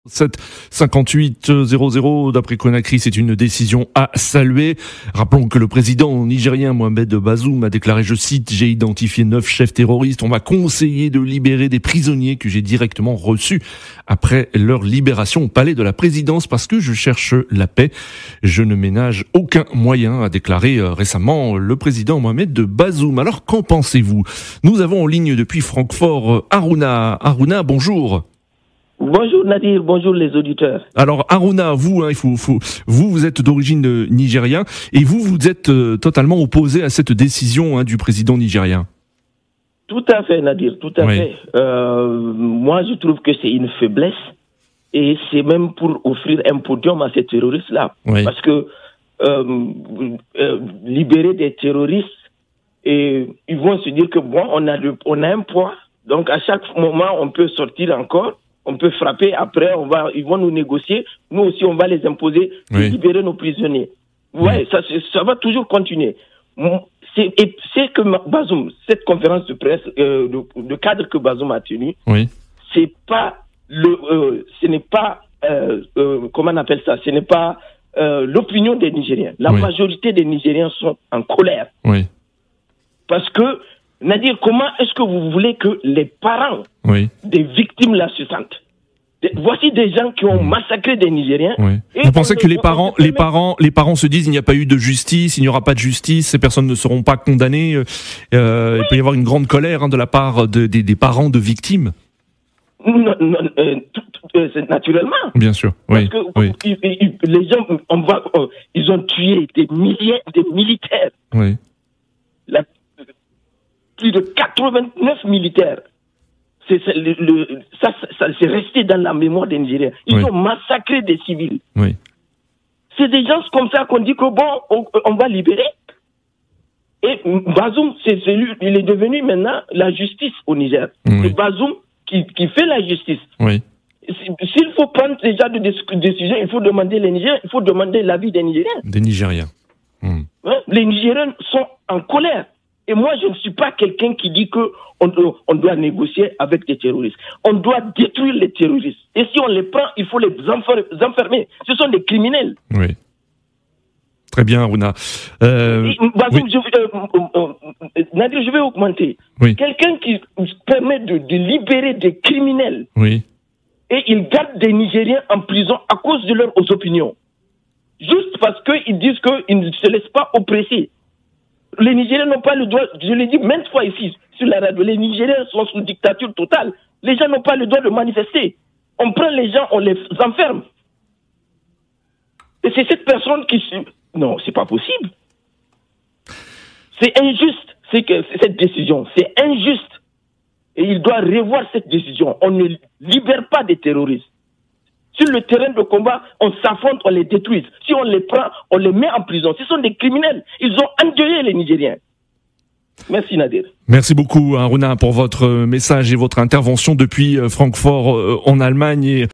7,58,00 d'après Conakry, c'est une décision à saluer. Rappelons que le président nigérien Mohamed Bazoum a déclaré, je cite, « J'ai identifié 9 chefs terroristes. On m'a conseillé de libérer des prisonniers que j'ai directement reçus après leur libération au palais de la présidence parce que je cherche la paix. Je ne ménage aucun moyen », a déclaré récemment le président Mohamed Bazoum. Alors qu'en pensez-vous ? Nous avons en ligne depuis Francfort Harouna. Harouna, bonjour. Bonjour Nadir, bonjour les auditeurs. Alors Harouna, vous, vous êtes d'origine nigérien et vous êtes totalement opposé à cette décision du président nigérien. Tout à fait Nadir, tout à fait. Moi je trouve que c'est une faiblesse et c'est même pour offrir un podium à ces terroristes-là. Oui. Parce que libérer des terroristes, et ils vont se dire que bon, on a un poids, donc à chaque moment on peut sortir encore. On peut frapper, après ils vont nous négocier, nous aussi on va les imposer de libérer nos prisonniers. Ouais, ça va toujours continuer. C'est que Bazoum, cette conférence de presse, de cadre que Bazoum a tenu, c'est pas ce n'est pas comment on appelle ça, ce n'est pas l'opinion des Nigériens. La majorité des Nigériens sont en colère. Oui. Parce que Nadir, comment est-ce que vous voulez que les parents des victimes là se sentent ? Voici des gens qui ont massacré des Nigériens. Vous pensez que les parents se disent il n'y a pas eu de justice, il n'y aura pas de justice, ces personnes ne seront pas condamnées. Il peut y avoir une grande colère de la part des parents de victimes. Naturellement. Bien sûr. Parce que les gens, ils ont tué des milliers de militaires. Plus de 89 militaires. Ça c'est resté dans la mémoire des Nigériens. Ils ont massacré des civils. C'est des gens comme ça qu'on dit que bon, on va libérer. Et Bazoum, il est devenu maintenant la justice au Niger. C'est Bazoum qui fait la justice. S'il faut prendre déjà des décisions, il faut demander les Nigériens, il faut demander l'avis des Nigériens. Des Nigériens. Les Nigériens sont en colère. Et moi, je ne suis pas quelqu'un qui dit que on doit négocier avec des terroristes. On doit détruire les terroristes. Et si on les prend, il faut les enfermer. Ce sont des criminels. Oui. Très bien, Harouna. Nadir, je vais augmenter. Quelqu'un qui permet de libérer des criminels. Et il garde des Nigériens en prison à cause de leurs opinions. Juste parce qu'ils disent qu'ils ne se laissent pas oppresser. Les Nigériens n'ont pas le droit, je l'ai dit maintes fois ici, sur la radio, les Nigériens sont sous dictature totale. Les gens n'ont pas le droit de manifester. On prend les gens, on les enferme. Et c'est cette personne qui... Non, c'est pas possible. C'est injuste, cette décision. C'est injuste. Et il doit revoir cette décision. On ne libère pas des terroristes. Sur le terrain de combat, on s'affronte, on les détruit. Si on les prend, on les met en prison. Ce sont des criminels. Ils ont endeuillé les Nigériens. Merci Nadir. Merci beaucoup Harouna pour votre message et votre intervention depuis Francfort en Allemagne.